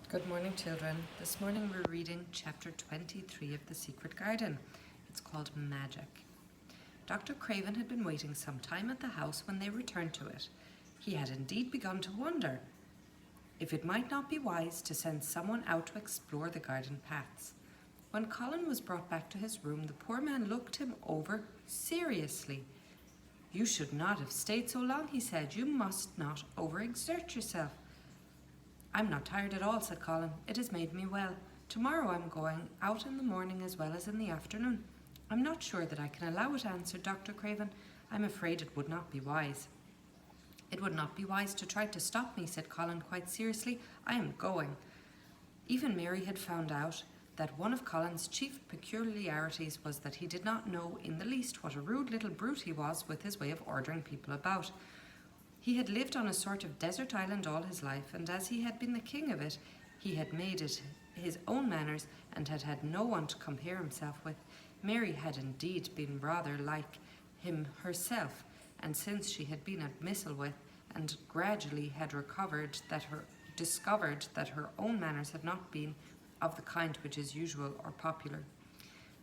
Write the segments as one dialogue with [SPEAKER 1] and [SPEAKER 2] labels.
[SPEAKER 1] Good morning, children. This morning we're reading chapter 23 of The Secret Garden. It's called Magic. Dr. Craven had been waiting some time at the house when they returned to it. He had indeed begun to wonder if it might not be wise to send someone out to explore the garden paths. When Colin was brought back to his room, the poor man looked him over seriously. "You should not have stayed so long," he said. "You must not overexert yourself." "I'm not tired at all," said Colin. "It has made me well. Tomorrow I'm going out in the morning as well as in the afternoon." "I'm not sure that I can allow it," answered Dr. Craven. "I'm afraid it would not be wise." "It would not be wise to try to stop me," said Colin quite seriously. "I am going." Even Mary had found out that one of Colin's chief peculiarities was that he did not know in the least what a rude little brute he was with his way of ordering people about. He had lived on a sort of desert island all his life, and as he had been the king of it, he had made it his own manners and had had no one to compare himself with. Mary had indeed been rather like him herself, and since she had been at Misselwith and gradually had discovered that her own manners had not been of the kind which is usual or popular.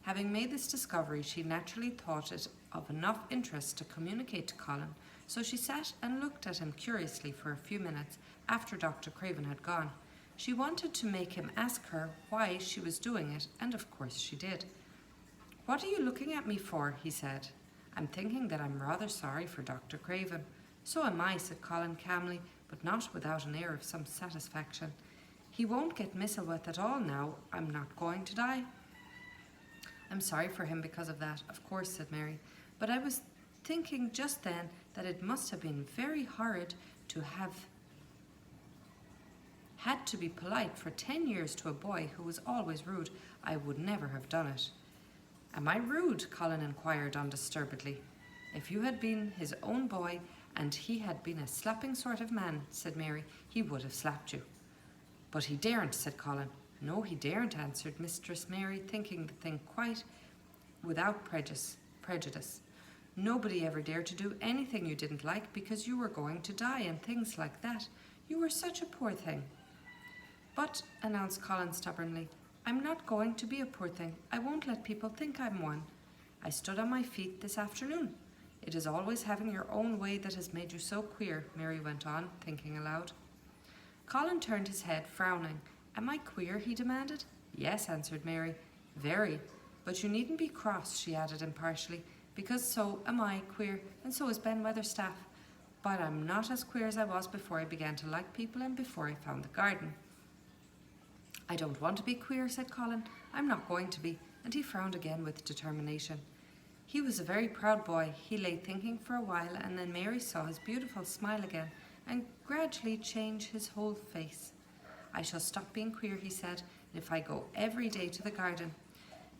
[SPEAKER 1] Having made this discovery, she naturally thought it of enough interest to communicate to Colin, so she sat and looked at him curiously for a few minutes after Dr. Craven had gone. She wanted to make him ask her why she was doing it, and of course she did. "What are you looking at me for?" he said. "I'm thinking that I'm rather sorry for Dr. Craven." "So am I," said Colin calmly, but not without an air of some satisfaction. "He won't get Misselwith at all now. I'm not going to die." "I'm sorry for him because of that, of course," said Mary. "But I was thinking just then that it must have been very horrid to have had to be polite for 10 years to a boy who was always rude. I would never have done it." "Am I rude?" Colin inquired undisturbedly. "If you had been his own boy and he had been a slapping sort of man," said Mary, "he would have slapped you." "But he daren't," said Colin. "No, he daren't," answered Mistress Mary, thinking the thing quite without prejudice. "Nobody ever dared to do anything you didn't like because you were going to die and things like that. You were such a poor thing." "But," announced Colin stubbornly, "I'm not going to be a poor thing. I won't let people think I'm one. I stood on my feet this afternoon." "It is always having your own way that has made you so queer," Mary went on, thinking aloud. Colin turned his head, frowning. "Am I queer?" he demanded. "Yes," answered Mary. "Very. But you needn't be cross," she added impartially, "because so am I queer, and so is Ben Weatherstaff. But I'm not as queer as I was before I began to like people and before I found the garden." "I don't want to be queer," said Colin. "I'm not going to be," and he frowned again with determination. He was a very proud boy. He lay thinking for a while, and then Mary saw his beautiful smile again and gradually change his whole face. "I shall stop being queer," he said, "if I go every day to the garden.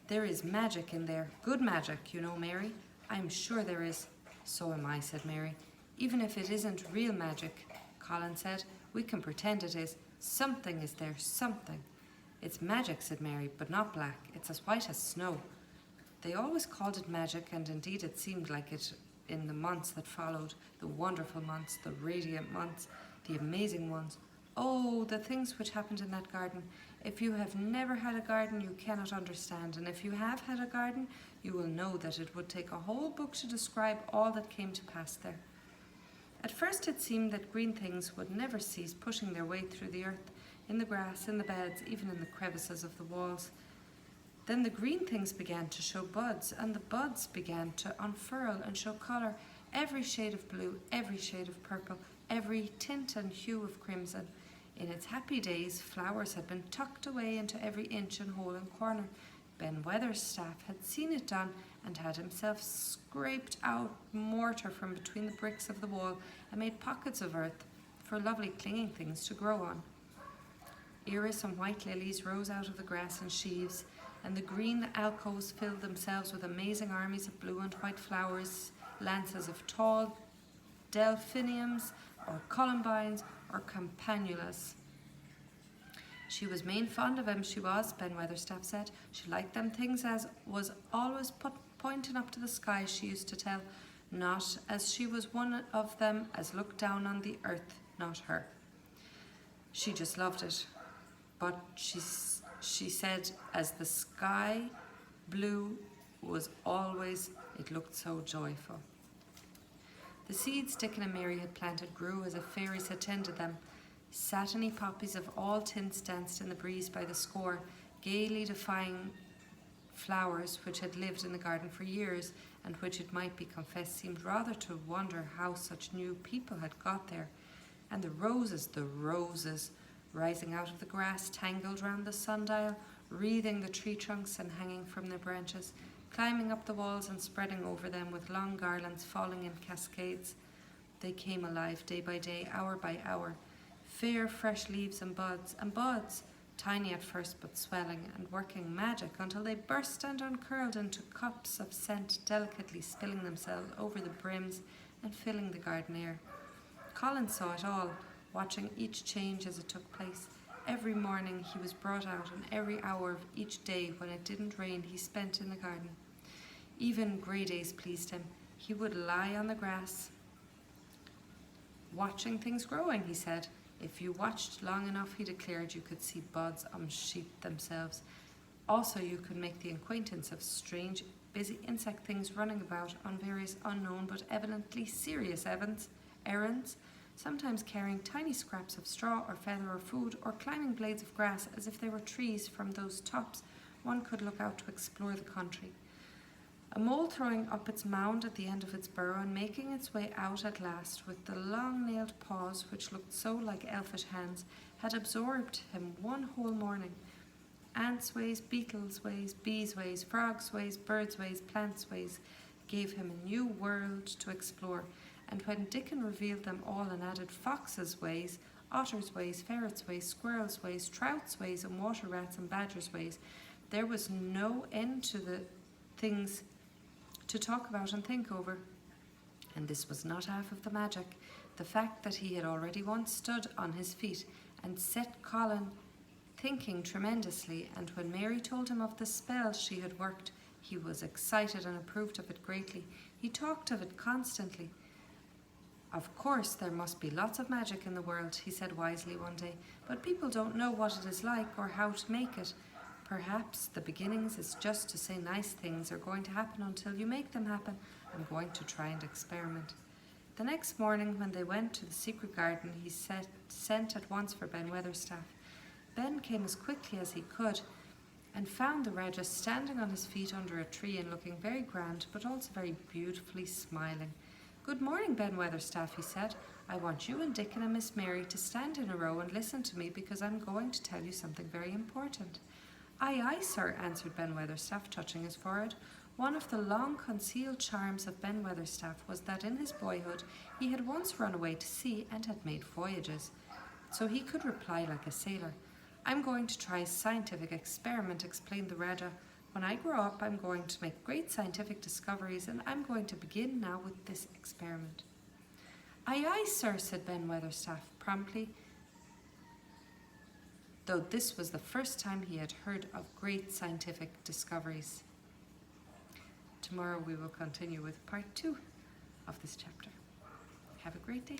[SPEAKER 1] There is magic in there, good magic, you know, Mary." "I'm sure there is." "So am I," said Mary. "Even if it isn't real magic," Colin said, "we can pretend it is. Something is there, something." "It's magic," said Mary, "but not black. It's as white as snow." They always called it magic, and indeed it seemed like it in the months that followed, the wonderful months, the radiant months, the amazing ones. Oh, the things which happened in that garden. If you have never had a garden, you cannot understand, and if you have had a garden, you will know that it would take a whole book to describe all that came to pass there. At first it seemed that green things would never cease pushing their way through the earth, in the grass, in the beds, even in the crevices of the walls. Then the green things began to show buds, and the buds began to unfurl and show colour, every shade of blue, every shade of purple, every tint and hue of crimson. In its happy days, flowers had been tucked away into every inch and hole and corner. Ben Weatherstaff had seen it done and had himself scraped out mortar from between the bricks of the wall and made pockets of earth for lovely clinging things to grow on. Iris and white lilies rose out of the grass in sheaves, and the green alcoves filled themselves with amazing armies of blue and white flowers, lances of tall delphiniums or columbines or campanulas. "She was main fond of 'em, she was," Ben Weatherstaff said. "She liked them things as was always pointing up to the sky, she used to tell. Not as she was one of them as looked down on the earth, not her. She just loved it." but she said as the sky blue was always, it looked so joyful. The seeds Dickon and Mary had planted grew as if fairies had tended them. Satiny poppies of all tints danced in the breeze by the score, gaily defying flowers which had lived in the garden for years, and which, it might be confessed, seemed rather to wonder how such new people had got there. And the roses, rising out of the grass, tangled round the sundial, wreathing the tree trunks and hanging from their branches, climbing up the walls and spreading over them with long garlands falling in cascades. They came alive day by day, hour by hour, fair fresh leaves and buds, tiny at first but swelling and working magic until they burst and uncurled into cups of scent, delicately spilling themselves over the brims and filling the garden air. Colin saw it all, watching each change as it took place. Every morning he was brought out, and every hour of each day when it didn't rain he spent in the garden. Even grey days pleased him. He would lie on the grass, watching things growing, he said. If you watched long enough, he declared, you could see buds unsheath themselves. Also, you could make the acquaintance of strange, busy insect things running about on various unknown but evidently serious errands, sometimes carrying tiny scraps of straw or feather or food, or climbing blades of grass as if they were trees. From those tops one could look out to explore the country. A mole throwing up its mound at the end of its burrow and making its way out at last with the long-nailed paws which looked so like elfish hands, had absorbed him one whole morning. Ants' ways, beetles' ways, bees' ways, frogs' ways, birds' ways, plants' ways gave him a new world to explore, and when Dickon revealed them all and added foxes' ways, otters' ways, ferrets' ways, squirrels' ways, trouts' ways, and water rats and badgers' ways, there was no end to the things to talk about and think over. And this was not half of the magic. The fact that he had already once stood on his feet and set Colin thinking tremendously, and when Mary told him of the spell she had worked, he was excited and approved of it greatly. He talked of it constantly. Of course, there must be lots of magic in the world, he said wisely one day, but people don't know what it is like or how to make it. Perhaps the beginnings is just to say nice things are going to happen until you make them happen. I'm going to try and experiment. The next morning, when they went to the secret garden, he sent at once for Ben Weatherstaff. Ben came as quickly as he could and found the Rajah standing on his feet under a tree and looking very grand, but also very beautifully smiling. Good morning, Ben Weatherstaff, he said. I want you and Dickon and Miss Mary to stand in a row and listen to me, because I'm going to tell you something very important. Aye, aye, sir, answered Ben Weatherstaff, touching his forehead. One of the long-concealed charms of Ben Weatherstaff was that in his boyhood he had once run away to sea and had made voyages, so he could reply like a sailor. I'm going to try a scientific experiment, explained the Rajah. When I grow up, I'm going to make great scientific discoveries, and I'm going to begin now with this experiment. Aye, aye, sir, said Ben Weatherstaff promptly, though this was the first time he had heard of great scientific discoveries. Tomorrow we will continue with part 2 of this chapter. Have a great day.